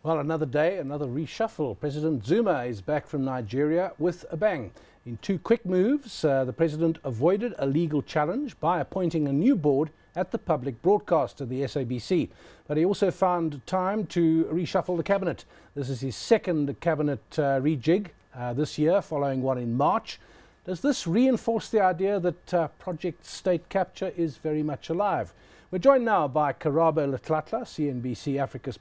Well, another day, another reshuffle. President Zuma is back from Nigeria with a bang. In two quick moves, the president avoided a legal challenge by appointing a new board at the public broadcaster, the SABC. But he also found time to reshuffle the cabinet. This is his second cabinet rejig this year, following one in March. Does this reinforce the idea that Project State Capture is very much alive? We're joined now by Karabo Letlhatlha, CNBC Africa's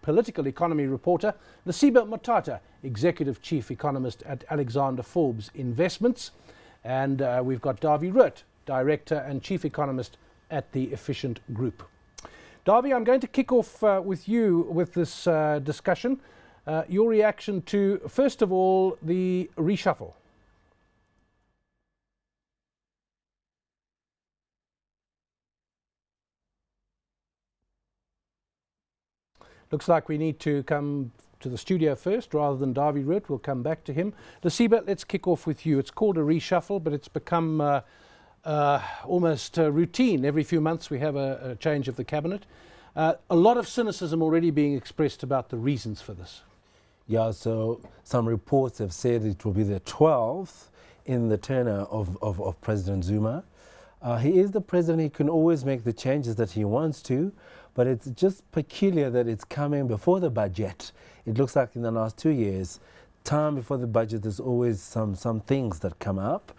political economy reporter, Lesiba Mothata, Executive Chief Economist at Alexander Forbes Investments, and we've got Dawie, Roodt, Director and Chief Economist at the Efficient Group. Dawie, I'm going to kick off with you with this discussion. Your reaction to, first of all, the reshuffle. Looks like we need to come to the studio first rather than Dawie Roodt. We'll come back to him. Lesiba, let's kick off with you. It's called a reshuffle, but it's become almost routine. Every few months we have a change of the cabinet. A lot of cynicism already being expressed about the reasons for this. Yeah, so some reports have said it will be the 12th in the tenure of President Zuma. He is the president. He can always make the changes that he wants to, but it's just peculiar that it's coming before the budget. It looks like in the last 2 years, time before the budget, there's always some things that come up.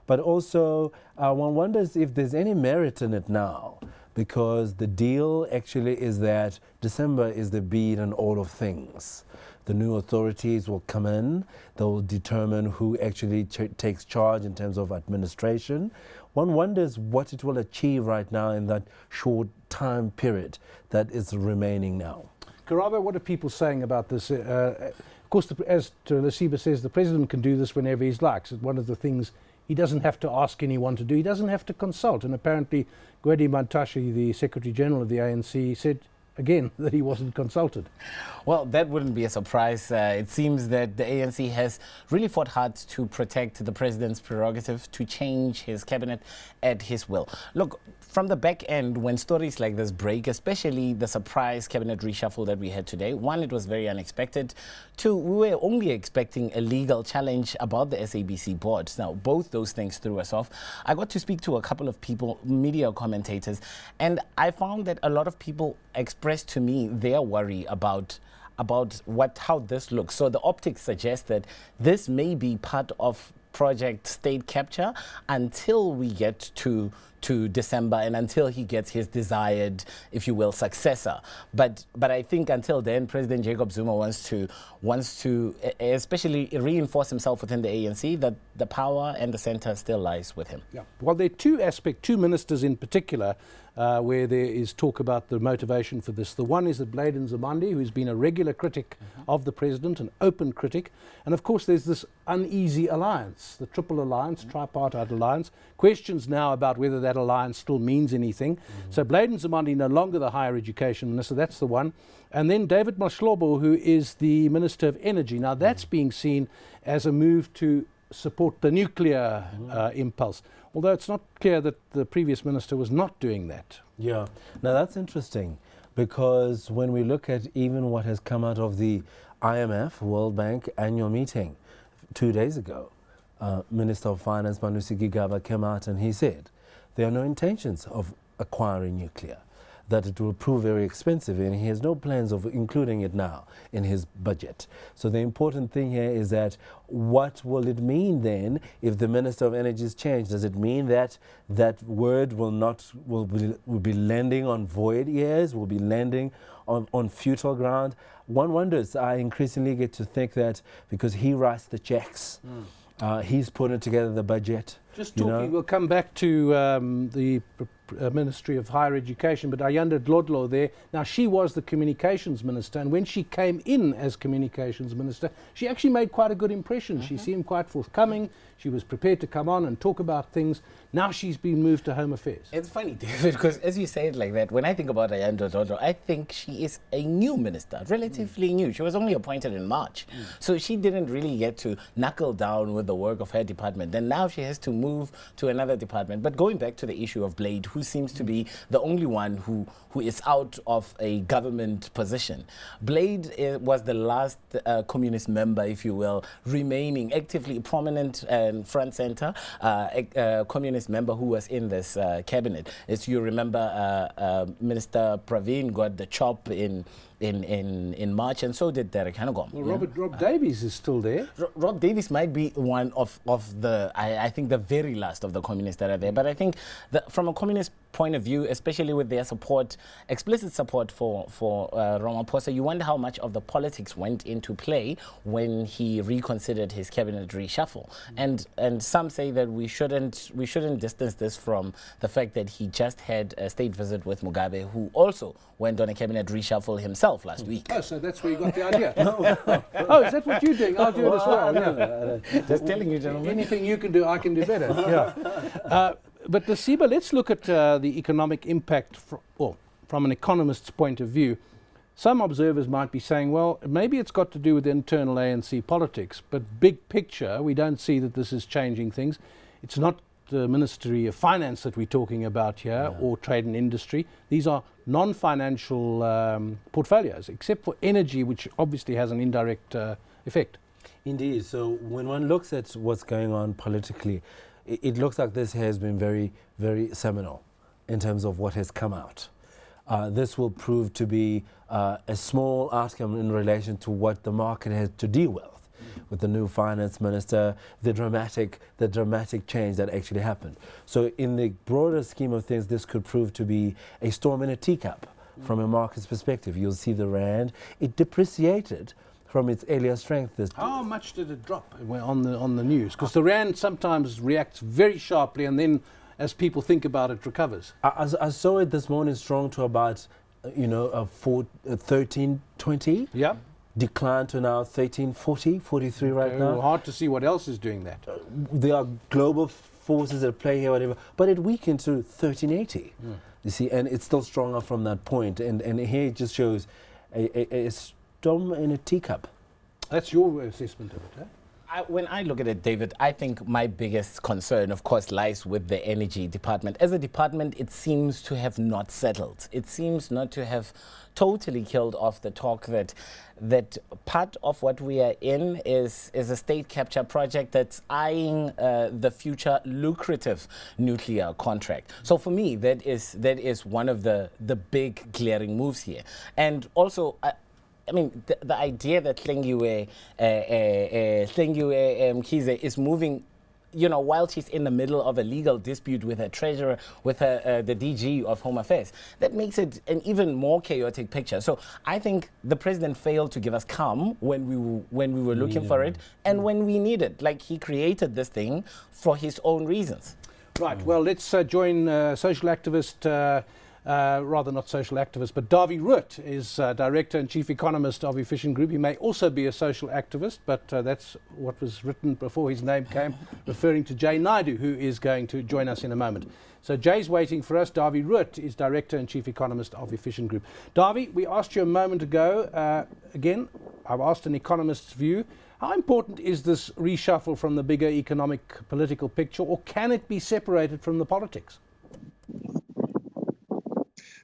But also, one wonders if there's any merit in it now, because the deal actually is that December is the be and all of things. The new authorities will come in, they'll determine who actually takes charge in terms of administration. One wonders what it will achieve right now in that short time period that is remaining now. Karabo, what are people saying about this? Of course, as Lesiba says, the president can do this whenever he likes. It's one of the things he doesn't have to ask anyone to do. He doesn't have to consult. And apparently, Gwede Mantashe, the Secretary General of the ANC, said again that he wasn't consulted. Well, that wouldn't be a surprise. It seems that the ANC has really fought hard to protect the president's prerogative to change his cabinet at his will. Look, from the back end, when stories like this break, especially the surprise cabinet reshuffle that we had today, one, it was very unexpected. Two, we were only expecting a legal challenge about the SABC board. Now, both those things threw us off. I got to speak to a couple of people, media commentators, and I found that a lot of people expressed to me their worry about how this looks. So the optics suggest that this may be part of Project State Capture until we get to December and until he gets his desired, if you will, successor. But I think until then, President Jacob Zuma wants to especially reinforce himself within the ANC, that the power and the center still lies with him. Yeah. Well, there are two ministers in particular where there is talk about the motivation for this. The one is the Zuma, who's been a regular critic of the president, an open critic. And of course, there's this uneasy alliance, the triple alliance, tripartite alliance. Questions now about whether that alliance still means anything. So Zuma no longer the higher education minister, that's the one. And then David Mahlobo, who is the Minister of Energy. Now that's being seen as a move to support the nuclear impulse, although it's not clear that the previous minister was not doing that. Yeah, now that's interesting, because when we look at even what has come out of the IMF, World Bank annual meeting 2 days ago, Minister of Finance Malusi Gigaba came out and he said there are no intentions of acquiring nuclear, that it will prove very expensive, and he has no plans of including it now in his budget. So the important thing here is that what will it mean then if the Minister of Energy is changed? Does it mean that that word will be landing on void ears, will be landing on futile ground? One wonders. I increasingly get to think that because he writes the checks, he's putting together the budget. Just talking, we'll come back to the Ministry of Higher Education, but Ayanda Dlodlo there, now she was the Communications Minister, and when she came in as Communications Minister, she actually made quite a good impression. She seemed quite forthcoming. She was prepared to come on and talk about things. Now she's been moved to Home Affairs. It's funny, David, because as you say it like that, when I think about Ayanda Dlodlo, I think she is a new minister, relatively new. She was only appointed in March. So she didn't really get to knuckle down with the work of her department. And now she has to move to another department. But going back to the issue of Blade, who seems to be the only one who is out of a government position. Blade was the last communist member, if you will, remaining actively prominent and front center communist member who was in this cabinet. As you remember, Minister Praveen got the chop in March, and so did Derek Hanegom. Well, Rob Davies is still there. Rob Davies might be one of the, I think, the very last of the communists that are there. But I think that from a communist point of view, especially with their support, explicit support for Ramaphosa, you wonder how much of the politics went into play when he reconsidered his cabinet reshuffle. And some say that we shouldn't distance this from the fact that he just had a state visit with Mugabe, who also went on a cabinet reshuffle himself last week. Oh, so that's where you got the idea. Oh, is that what you're doing? I'll do it as well. Yeah. Just telling you, gentlemen. Anything you can do, I can do better. Yeah. But Lesiba, let's look at the economic impact from an economist's point of view. Some observers might be saying, well, maybe it's got to do with internal ANC politics, but big picture, we don't see that this is changing things. It's not the Ministry of Finance that we're talking about here, or Trade and Industry. These are non-financial portfolios, except for energy, which obviously has an indirect effect. Indeed. So when one looks at what's going on politically, it looks like this has been very, very seminal in terms of what has come out. This will prove to be a small outcome in relation to what the market has to deal with the new finance minister, the dramatic change that actually happened. So in the broader scheme of things, this could prove to be a storm in a teacup from a market's perspective. You'll see the rand, it depreciated from its earlier strength. How much did it drop on the news? Because the rand sometimes reacts very sharply, and then as people think about it, recovers. I saw it this morning strong to about 13.20. Yeah. Declined to now 13.40, 43 right now. Well, hard to see what else is doing that. There are global forces at play here, whatever, but it weakened to 13.80. You see, and it's still stronger from that point. And here it just shows a storm in a teacup. That's your assessment of it, huh? When I look at it, David, I think my biggest concern, of course, lies with the energy department. As a department, it seems to have not settled. It seems not to have totally killed off the talk that part of what we are in is a state capture project that's eyeing the future lucrative nuclear contract. So for me, that is one of the big glaring moves here. And also, I mean, the idea that Tlengiwe Mkhize is moving, while she's in the middle of a legal dispute with her treasurer, with the DG of Home Affairs, that makes it an even more chaotic picture. So I think the president failed to give us calm when we were looking for it, and when we needed. Like, he created this thing for his own reasons. Right. Well, let's join social activist. Rather not social activist, but Dawie Roodt is Director and Chief Economist of Efficient Group. He may also be a social activist, but that's what was written before his name came, referring to Jay Naidoo, who is going to join us in a moment. So Jay's waiting for us. Dawie Roodt is Director and Chief Economist of Efficient Group. Dawie, we asked you a moment ago, again, I've asked an economist's view. How important is this reshuffle from the bigger economic political picture, or can it be separated from the politics?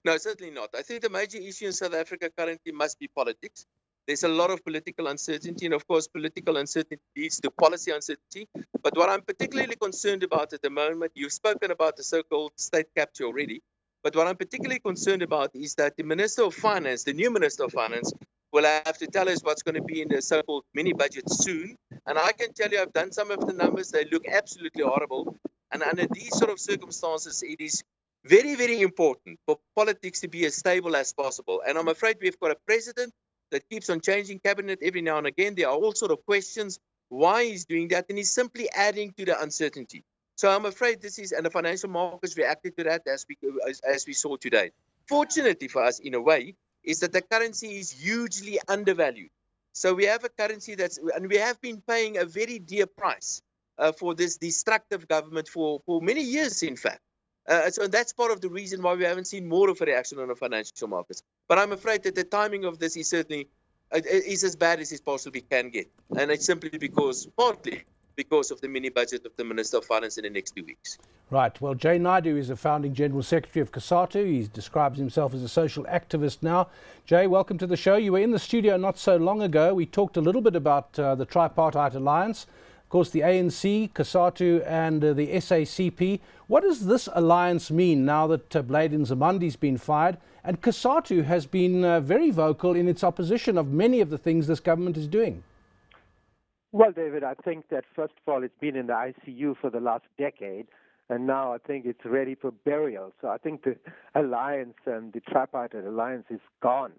No, certainly not. I think the major issue in South Africa currently must be politics. There's a lot of political uncertainty, and of course, political uncertainty leads to policy uncertainty. But what I'm particularly concerned about at the moment, you've spoken about the so-called state capture already, but what I'm particularly concerned about is that the Minister of Finance, the new Minister of Finance, will have to tell us what's going to be in the so-called mini budget soon. And I can tell you, I've done some of the numbers. They look absolutely horrible. And under these sort of circumstances, it is very, very important for politics to be as stable as possible. And I'm afraid we've got a president that keeps on changing cabinet every now and again. There are all sort of questions why he's doing that, and he's simply adding to the uncertainty. So I'm afraid this is, and the financial markets reacted to that as we saw today. Fortunately for us, in a way, is that the currency is hugely undervalued. So we have a currency and we have been paying a very dear price for this destructive government for many years, in fact. So that's part of the reason why we haven't seen more of a reaction on the financial markets. But I'm afraid that the timing of this is certainly is as bad as it possibly can get. And it's simply because, partly because of the mini budget of the Minister of Finance in the next 2 weeks. Right. Well, Naidoo is the founding General Secretary of COSATU. He describes himself as a social activist now. Jay, welcome to the show. You were in the studio not so long ago. We talked a little bit about the tripartite alliance. Of course, the ANC, COSATU and the SACP. What does this alliance mean now that Blade Nzimandi's been fired? And COSATU has been very vocal in its opposition of many of the things this government is doing. Well, David, I think that first of all, it's been in the ICU for the last decade, and now I think it's ready for burial. So I think the alliance and the tripartite alliance is gone.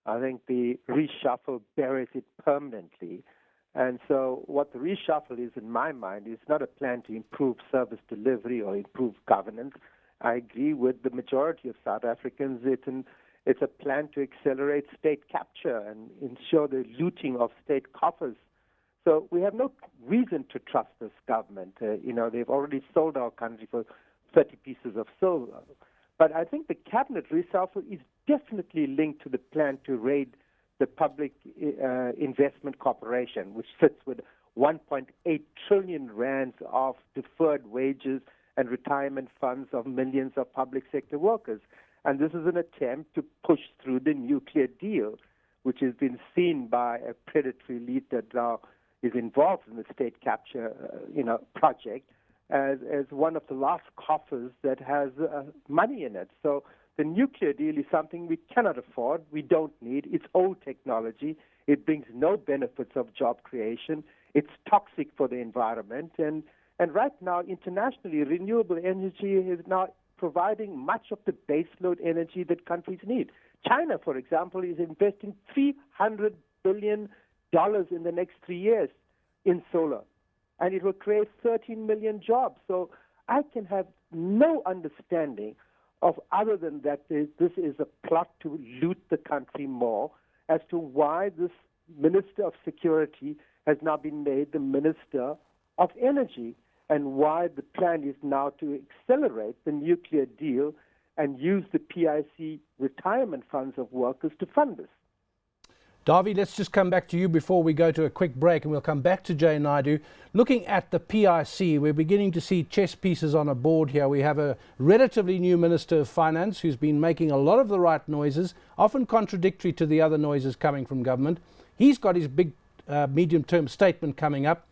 I think the reshuffle buries it permanently. And so what the reshuffle is, in my mind, is not a plan to improve service delivery or improve governance. I agree with the majority of South Africans. It's a plan to accelerate state capture and ensure the looting of state coffers. So we have no reason to trust this government. They've already sold our country for 30 pieces of silver. But I think the cabinet reshuffle is definitely linked to the plan to raid the Public Investment Corporation, which sits with 1.8 trillion rands of deferred wages and retirement funds of millions of public sector workers. And this is an attempt to push through the nuclear deal, which has been seen by a predatory elite that now is involved in the state capture, project as one of the last coffers that has money in it. So the nuclear deal is something we cannot afford, we don't need. It's old technology. It brings no benefits of job creation. It's toxic for the environment. And right now, internationally, renewable energy is now providing much of the baseload energy that countries need. China, for example, is investing $300 billion in the next 3 years in solar, and it will create 13 million jobs. So I can have no understanding of other than that this is a plot to loot the country more as to why this Minister of Security has now been made the Minister of Energy and why the plan is now to accelerate the nuclear deal and use the PIC retirement funds of workers to fund this. Dawie, let's just come back to you before we go to a quick break, and we'll come back to Jay Naidoo. Looking at the PIC, we're beginning to see chess pieces on a board here. We have a relatively new Minister of Finance who's been making a lot of the right noises, often contradictory to the other noises coming from government. He's got his big medium-term statement coming up.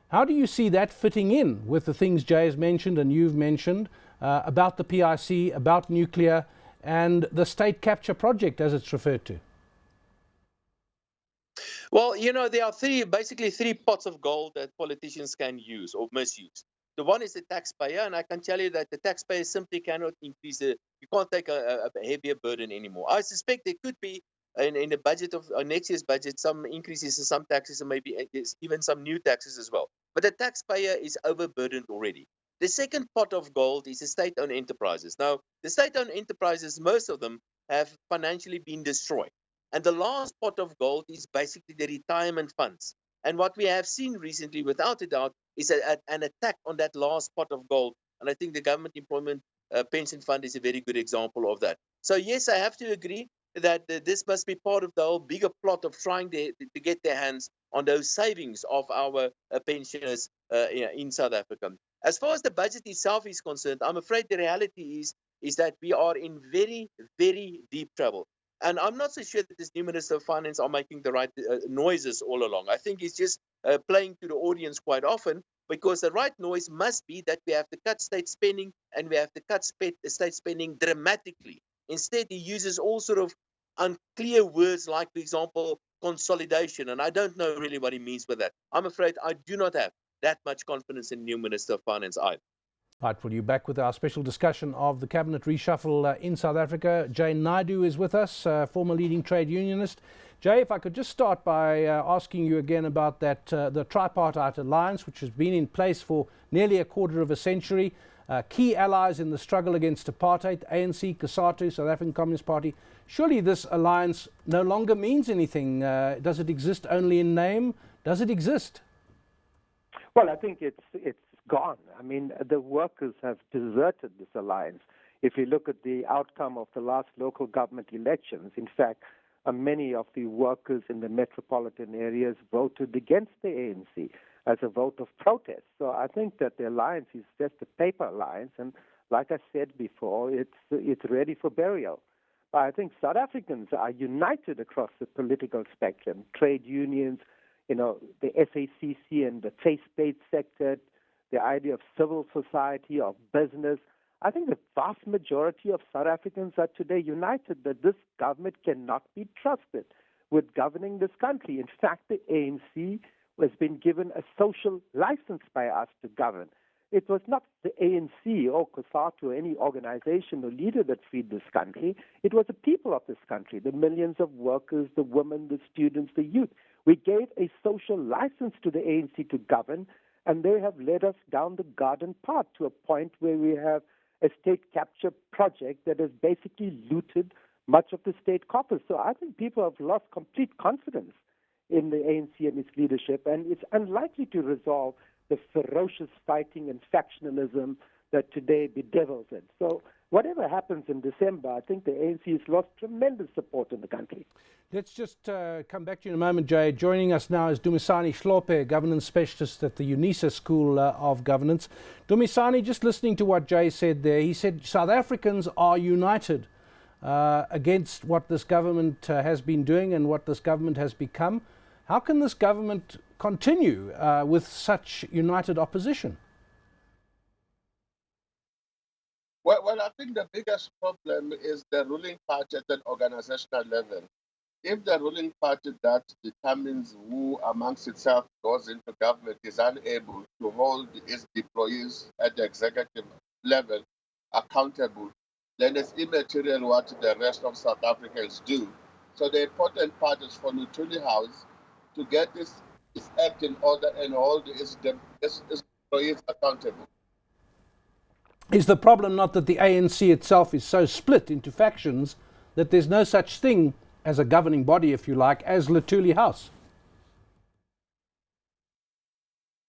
How do you see that fitting in with the things Jay has mentioned and you've mentioned about the PIC, about nuclear, and the state capture project as it's referred to? Well, there are basically three pots of gold that politicians can use or misuse. The one is the taxpayer, and I can tell you that the taxpayer simply cannot increase you can't take a heavier burden anymore. I suspect there could be in the budget of next year's budget some increases in some taxes and maybe even some new taxes as well. But the taxpayer is overburdened already. The second pot of gold is the state-owned enterprises. Now, the state-owned enterprises, most of them have financially been destroyed. And the last pot of gold is basically the retirement funds. And what we have seen recently, without a doubt, is an attack on that last pot of gold. And I think the government employment pension fund is a very good example of that. So yes, I have to agree that this must be part of the whole bigger plot of trying to get their hands on those savings of our pensioners in South Africa. As far as the budget itself is concerned, I'm afraid the reality is that we are in very, very deep trouble. And I'm not so sure that this new Minister of Finance are making the right noises all along. I think he's just playing to the audience quite often, because the right noise must be that we have to cut state spending, and we have to cut state spending dramatically. Instead, he uses all sort of unclear words like, for example, consolidation. And I don't know really what he means with that. I'm afraid I do not have that much confidence in the new Minister of Finance either. Right, well, you're back with our special discussion of the cabinet reshuffle in South Africa. Jay Naidoo is with us, former leading trade unionist. Jay, if I could just start by asking you again about that the tripartite alliance, which has been in place for nearly a quarter of a century. Key allies in the struggle against apartheid, ANC, COSATU, South African Communist Party. Surely this alliance no longer means anything. Does it exist only in name? Does it exist? Well, I think it's gone. I mean, the workers have deserted this alliance. If you look at the outcome of the last local government elections, in fact, many of the workers in the metropolitan areas voted against the ANC. as a vote of protest. So I think that the alliance is just a paper alliance, and like I said before, it's ready for burial. But I think South Africans are united across the political spectrum, trade unions, the SACC and the faith-based sector, the idea of civil society, of business. I think the vast majority of South Africans are today united that this government cannot be trusted with governing this country. In fact, the ANC has been given a social license by us to govern. It was not the ANC or COSATU or any organization or leader that freed this country. It was the people of this country, the millions of workers, the women, the students, the youth. We gave a social license to the ANC to govern, and they have led us down the garden path to a point where we have a state capture project that has basically looted much of the state coffers. So I think people have lost complete confidence in the ANC and its leadership, and it's unlikely to resolve the ferocious fighting and factionalism that today bedevils it. So whatever happens in December, I think the ANC has lost tremendous support in the country. Let's just come back to you in a moment, Jay. Joining us now is Dumisani Hlophe, governance specialist at the UNISA School of Governance. Dumisani, just listening to what Jay said there, he said South Africans are united against what this government has been doing and what this government has become. How can this government continue with such united opposition? Well, I think the biggest problem is the ruling party at an organizational level. If the ruling party that determines who amongst itself goes into government is unable to hold its employees at the executive level accountable, then it's immaterial what the rest of South Africans do. So the important part is for Lutuli House to get this act in order and hold its employees accountable. Is the problem not that the ANC itself is so split into factions that there's no such thing as a governing body, if you like, as Lutuli House?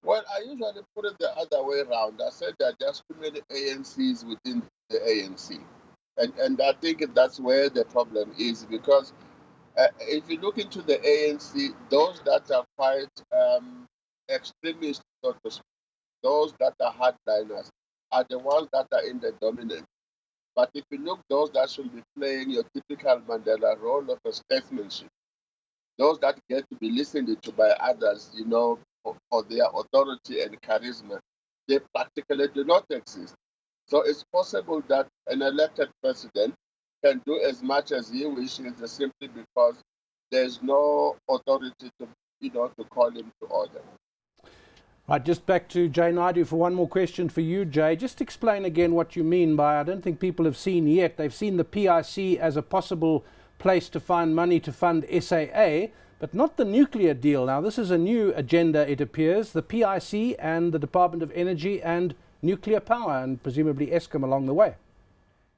Well, I usually put it the other way around. I said there are just too many ANCs within the ANC. And I think that's where the problem is, because if you look into the ANC, those that are quite extremist, so to speak, those that are hardliners, are the ones that are in the dominant. But if you look, those that should be playing your typical Mandela role of a statesmanship, those that get to be listened to by others, for their authority and charisma, they practically do not exist. So it's possible that an elected president can do as much as he wishes simply because there's no authority to call him to order. Right, just back to Jay Naidoo for one more question for you, Jay. Just explain again what you mean by, I don't think people have seen yet, they've seen the PIC as a possible place to find money to fund SAA, but not the nuclear deal. Now, this is a new agenda, it appears, the PIC and the Department of Energy and nuclear power, and presumably Eskom along the way.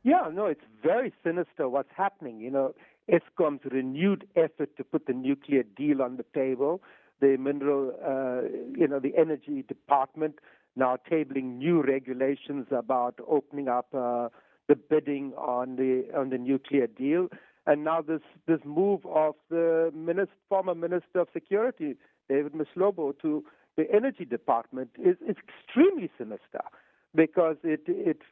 Yeah, no, it's very sinister what's happening. Eskom's renewed effort to put the nuclear deal on the table, the the energy department now tabling new regulations about opening up the bidding on the nuclear deal, and now this move of the former Minister of Security, David Maslobo, to the energy department is extremely sinister, because it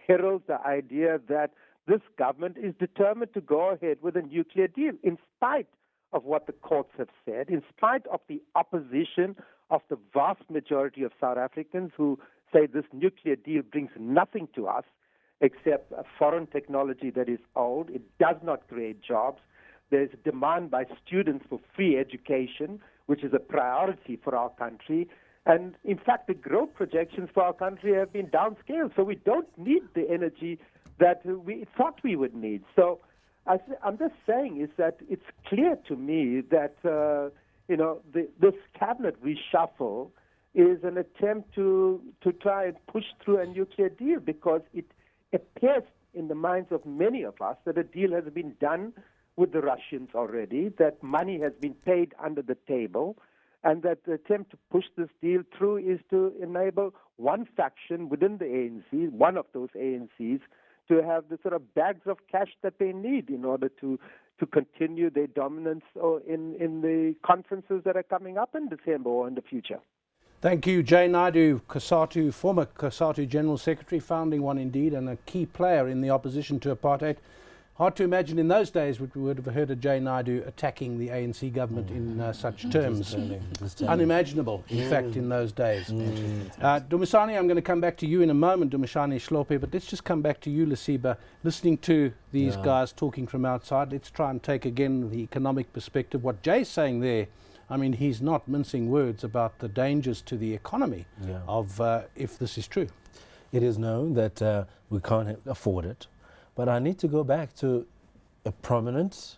heralds the idea that this government is determined to go ahead with a nuclear deal in spite of what the courts have said, in spite of the opposition of the vast majority of South Africans who say this nuclear deal brings nothing to us except a foreign technology that is old. It does not create jobs. There's a demand by students for free education, which is a priority for our country. And in fact, the growth projections for our country have been downscaled. So we don't need the energy that we thought we would need. So I'm just saying is that it's clear to me that this cabinet reshuffle is an attempt to try and push through a nuclear deal, because it appears in the minds of many of us that a deal has been done with the Russians already, that money has been paid under the table, and that the attempt to push this deal through is to enable one faction within the ANC, one of those ANCs, to have the sort of bags of cash that they need in order to continue their dominance in the conferences that are coming up in December or in the future. Thank you, Jay Naidoo, COSATU, former COSATU General Secretary, founding one indeed, and a key player in the opposition to apartheid. Hard to imagine in those days we would have heard of Jay Naidoo attacking the ANC government in such terms. Unimaginable, in fact, in those days. Dumisani, I'm going to come back to you in a moment, Dumisani Shlope, but let's just come back to you, Lesiba. Listening to these guys talking from outside, let's try and take again the economic perspective. What Jay's saying there, I mean, he's not mincing words about the dangers to the economy of if this is true. It is known that we can't afford it. But I need to go back to a prominent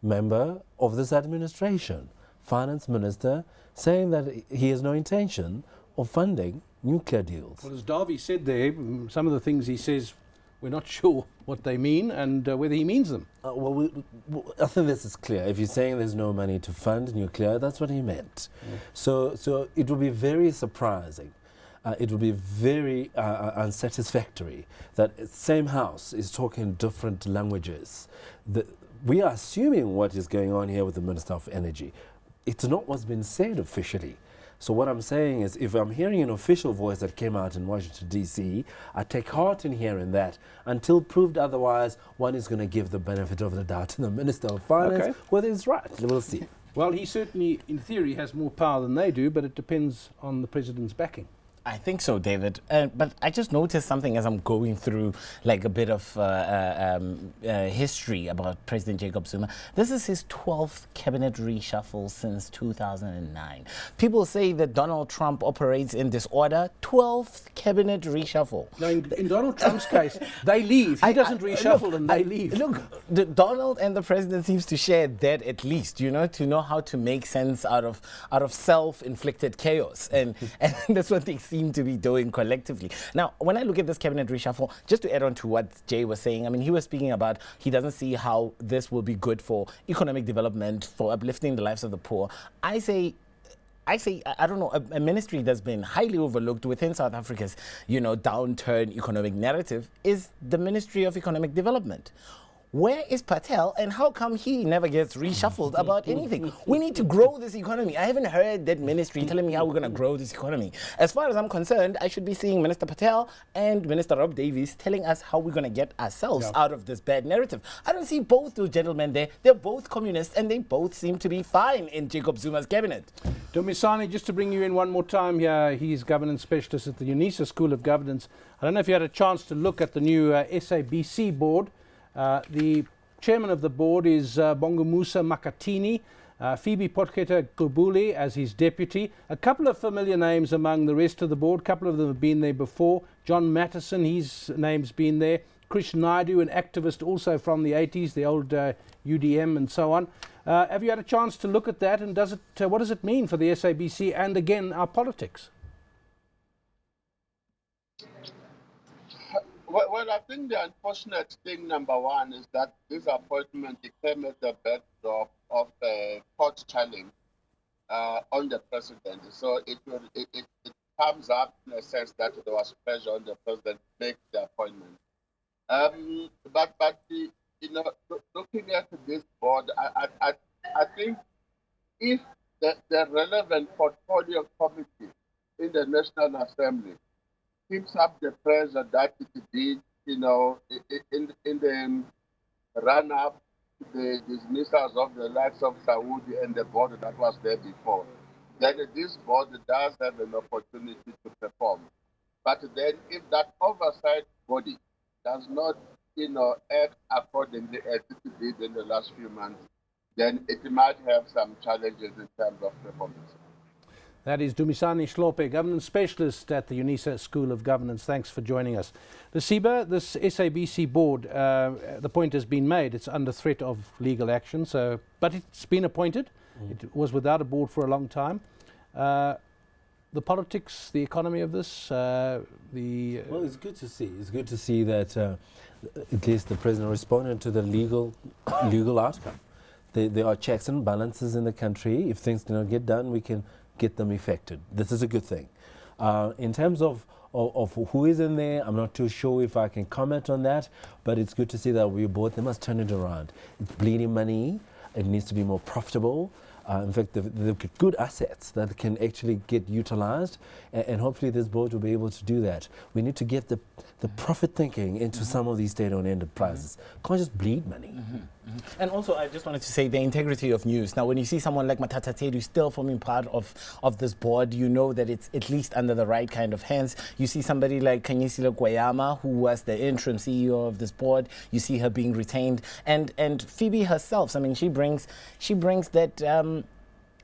member of this administration, Finance Minister, saying that he has no intention of funding nuclear deals. Well, as Dawie said there, some of the things he says, we're not sure what they mean and whether he means them. I think this is clear. If you're saying there's no money to fund nuclear, that's what he meant. So it would be very surprising. It would be very unsatisfactory that the same house is talking different languages. We are assuming what is going on here with the Minister of Energy. It's not what's been said officially. So what I'm saying is, if I'm hearing an official voice that came out in Washington, D.C., I take heart in hearing that. Until proved otherwise, one is going to give the benefit of the doubt to the Minister of Finance, whether it's right. We'll see. Well, he certainly, in theory, has more power than they do, but it depends on the President's backing. I think so, David. But I just noticed something as I'm going through like a bit of history about President Jacob Zuma. This is his 12th cabinet reshuffle since 2009. People say that Donald Trump operates in disorder. 12th cabinet reshuffle. Now, in Donald Trump's case, they leave. He doesn't reshuffle and they leave. Look, Donald and the president seems to share that at least, you know, to know how to make sense out of self-inflicted chaos. And that's what they seem to be doing collectively. Now, when I look at this cabinet reshuffle, just to add on to what Jay was saying, I mean, he was speaking about he doesn't see how this will be good for economic development, for uplifting the lives of the poor. I say, I don't know, a ministry that's been highly overlooked within South Africa's, you know, downturn economic narrative is the Ministry of Economic Development. Where is Patel and how come he never gets reshuffled about anything? We need to grow this economy. I haven't heard that ministry telling me how we're going to grow this economy. As far as I'm concerned, I should be seeing Minister Patel and Minister Rob Davies telling us how we're going to get ourselves out of this bad narrative. I don't see both those gentlemen there. They're both communists and they both seem to be fine in Jacob Zuma's cabinet. Dumisani, just to bring you in one more time here, he's governance specialist at the UNISA School of Governance. I don't know if you had a chance to look at the new SABC board. The chairman of the board is Bongumusa Makatini, Phoebe Potgieter-Gqubuli as his deputy. A couple of familiar names among the rest of the board. A couple of them have been there before. John Mattison, his name's been there. Krish Naidoo, an activist also from the 80s, the old UDM and so on. Have you had a chance to look at that, and does it, what does it mean for the SABC and, again, our politics? Well, I think the unfortunate thing, number one, is that this appointment came at the backdrop of a court challenge on the president. So it comes up in a sense that there was pressure on the president to make the appointment. But you know, looking at this board, I think if the relevant portfolio committee in the National Assembly keeps up the pressure that it did, you know, in the run-up to the dismissals of the likes of Saudi and the board that was there before, then this board does have an opportunity to perform. But then if that oversight body does not, you know, act accordingly as it did in the last few months, then it might have some challenges in terms of performance. That is Dumisani Shlope, governance specialist at the UNISA School of Governance. Thanks for joining us. Lesiba, this SABC board, the point has been made. It's under threat of legal action, but it's been appointed. It was without a board for a long time. The politics, the economy of this, Well, it's good to see. It's good to see that at least the president responded to the legal outcome. There are checks and balances in the country. If things do not get done, we can get them effected. This is a good thing. In terms of who is in there, I'm not too sure if I can comment on that, but it's good to see that they must turn it around. It's bleeding money. It needs to be more profitable. In fact, they've got good assets that can actually get utilized, and hopefully this board will be able to do that. We need to get the profit thinking into some of these state-owned enterprises. Can't just bleed money. And also, I just wanted to say the integrity of news. Now, when you see someone like Mothata still forming part of this board, you know that it's at least under the right kind of hands. You see somebody like Kanyisile Kwayama, who was the interim CEO of this board. You see her being retained, and Phoebe herself. I mean, she brings that.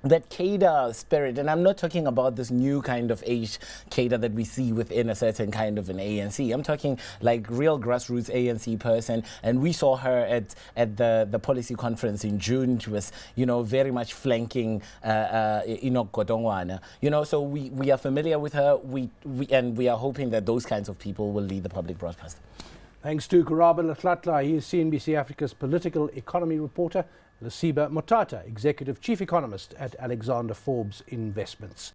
That cadre spirit, and I'm not talking about this new kind of age cadre that we see within a certain kind of an ANC. I'm talking like real grassroots ANC person, and we saw her at the policy conference in June. She was, very much flanking Enoch Godongwana. So we are familiar with her. And we are hoping that those kinds of people will lead the public broadcast. Thanks to Karabo Letlhatlha. He is CNBC Africa's political economy reporter. Lesiba, Mothata, Executive Chief Economist at Alexander Forbes Investments.